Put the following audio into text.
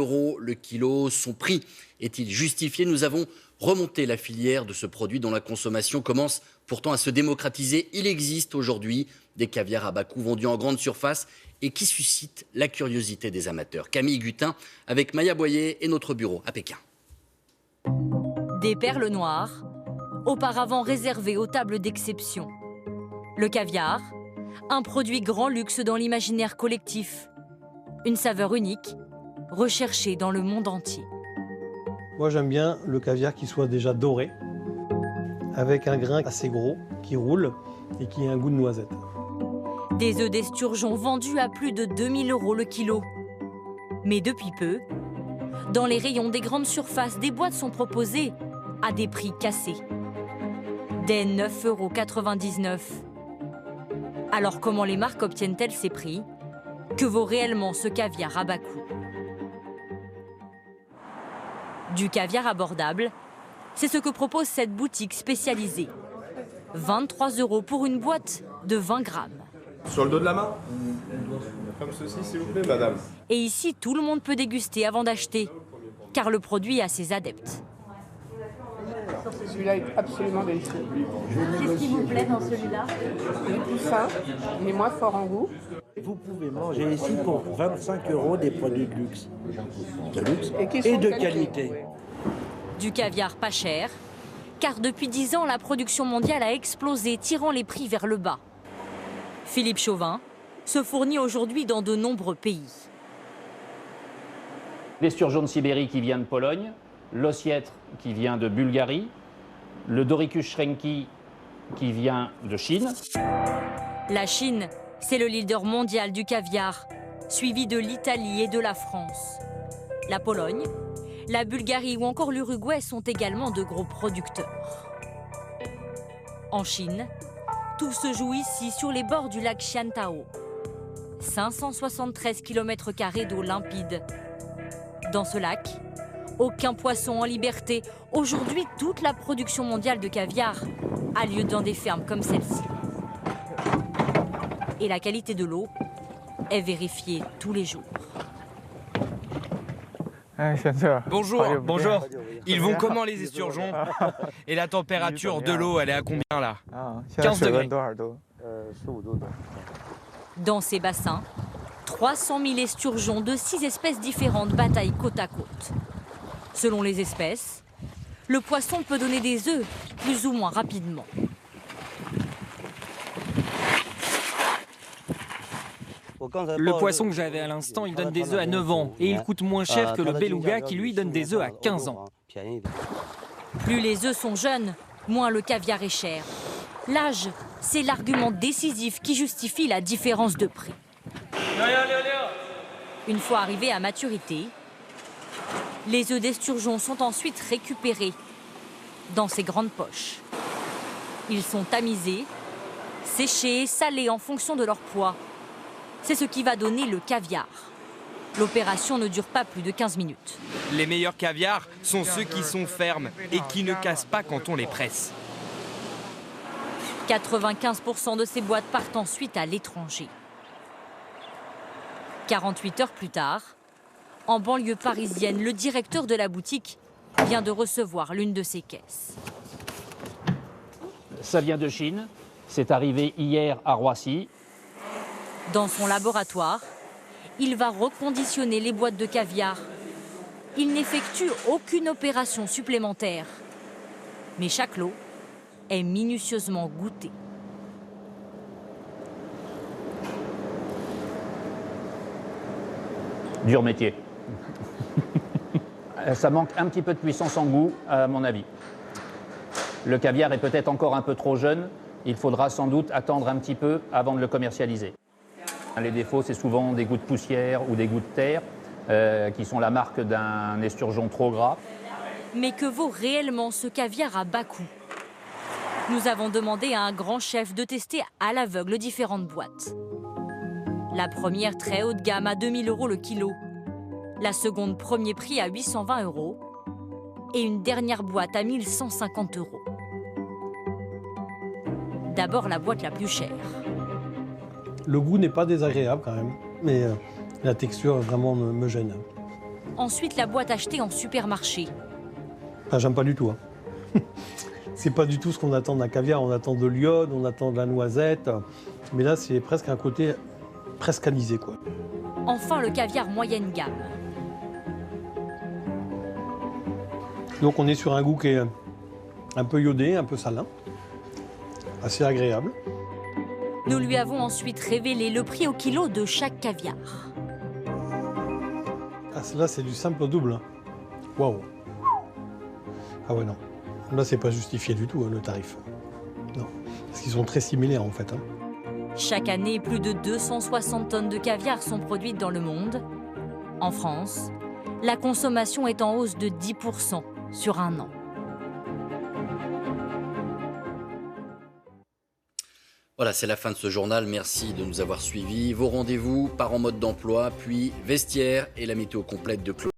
Euros le kilo, son prix est-il justifié? Nous avons remonté la filière de ce produit dont la consommation commence pourtant à se démocratiser. Il existe aujourd'hui des caviars à bas coût vendus en grande surface et qui suscitent la curiosité des amateurs. Camille Gutin avec Maya Boyer et notre bureau à Pékin. Des perles noires, auparavant réservées aux tables d'exception. Le caviar, un produit grand luxe dans l'imaginaire collectif. Une saveur unique, recherchée dans le monde entier. Moi j'aime bien le caviar qui soit déjà doré, avec un grain assez gros, qui roule et qui a un goût de noisette. Des œufs d'esturgeon vendus à plus de 2000 € le kilo. Mais depuis peu, dans les rayons des grandes surfaces, des boîtes sont proposées à des prix cassés. Dès 9,99 €. Alors comment les marques obtiennent-elles ces prix? Que vaut réellement ce caviar à bas coût? Du caviar abordable, c'est ce que propose cette boutique spécialisée. 23 € pour une boîte de 20 grammes. Sur le dos de la main? Comme ceci, s'il vous plaît, madame. Et ici, tout le monde peut déguster avant d'acheter, car le produit a ses adeptes. Celui-là est absolument délicieux. Qu'est-ce qui vous plaît dans celui-là? Il est plus fin, il est moins fort en goût. Vous pouvez manger ici pour 25 € des produits de luxe. De luxe Et qui et sont de de qualité. Du caviar pas cher, car depuis 10 ans, la production mondiale a explosé, tirant les prix vers le bas. Philippe Chauvin se fournit aujourd'hui dans de nombreux pays. L'esturgeon de Sibérie qui vient de Pologne, l'ossiètre qui vient de Bulgarie, le Doricus shrenki qui vient de Chine. La Chine, c'est le leader mondial du caviar, suivi de l'Italie et de la France. La Pologne, la Bulgarie ou encore l'Uruguay sont également de gros producteurs. En Chine, tout se joue ici sur les bords du lac Qiantao. 573 km² d'eau limpide. Dans ce lac, aucun poisson en liberté. Aujourd'hui, toute la production mondiale de caviar a lieu dans des fermes comme celle-ci. Et la qualité de l'eau est vérifiée tous les jours. Bonjour, bonjour. Ils vont comment les esturgeons? Et la température de l'eau, elle est à combien là? 15 degrés. Dans ces bassins, 300 000 esturgeons de 6 espèces différentes bataillent côte à côte. Selon les espèces, le poisson peut donner des œufs plus ou moins rapidement. Le poisson que j'avais à l'instant, il donne des œufs à 9 ans. Et il coûte moins cher que le beluga qui lui donne des œufs à 15 ans. Plus les œufs sont jeunes, moins le caviar est cher. L'âge, c'est l'argument décisif qui justifie la différence de prix. Une fois arrivés à maturité, les œufs d'esturgeon sont ensuite récupérés dans ces grandes poches. Ils sont tamisés, séchés et salés en fonction de leur poids. C'est ce qui va donner le caviar. L'opération ne dure pas plus de 15 minutes. Les meilleurs caviars sont ceux qui sont fermes et qui ne cassent pas quand on les presse. 95% de ces boîtes partent ensuite à l'étranger. 48 heures plus tard, en banlieue parisienne, le directeur de la boutique vient de recevoir l'une de ces caisses. Ça vient de Chine, c'est arrivé hier à Roissy. Dans son laboratoire, il va reconditionner les boîtes de caviar. Il n'effectue aucune opération supplémentaire. Mais chaque lot est minutieusement goûté. Dur métier. Ça manque un petit peu de puissance en goût, à mon avis. Le caviar est peut-être encore un peu trop jeune. Il faudra sans doute attendre un petit peu avant de le commercialiser. Les défauts, c'est souvent des goûts de poussière ou des goûts de terre, qui sont la marque d'un esturgeon trop gras. Mais que vaut réellement ce caviar à bas coût? Nous avons demandé à un grand chef de tester à l'aveugle différentes boîtes. La première très haut de gamme à 2000 € le kilo. La seconde premier prix à 820 €. Et une dernière boîte à 1150 €. D'abord la boîte la plus chère. Le goût n'est pas désagréable quand même, mais la texture vraiment me gêne. Ensuite, la boîte achetée en supermarché. Ah, j'aime pas du tout. Hein. C'est pas du tout ce qu'on attend d'un caviar. On attend de l'iode, on attend de la noisette. Mais là, c'est presque un côté presque anisé, quoi. Enfin, le caviar moyenne gamme. Donc on est sur un goût qui est un peu iodé, un peu salin. Assez agréable. Nous lui avons ensuite révélé le prix au kilo de chaque caviar. Ah, là, c'est du simple au double. Waouh. Ah ouais, non. Là, c'est pas justifié du tout, hein, le tarif. Non. Parce qu'ils sont très similaires, en fait. Hein. Chaque année, plus de 260 tonnes de caviar sont produites dans le monde. En France, la consommation est en hausse de 10% sur un an. Voilà, c'est la fin de ce journal. Merci de nous avoir suivis. Vos rendez-vous, par en mode d'emploi, puis vestiaire et la météo complète de Claude.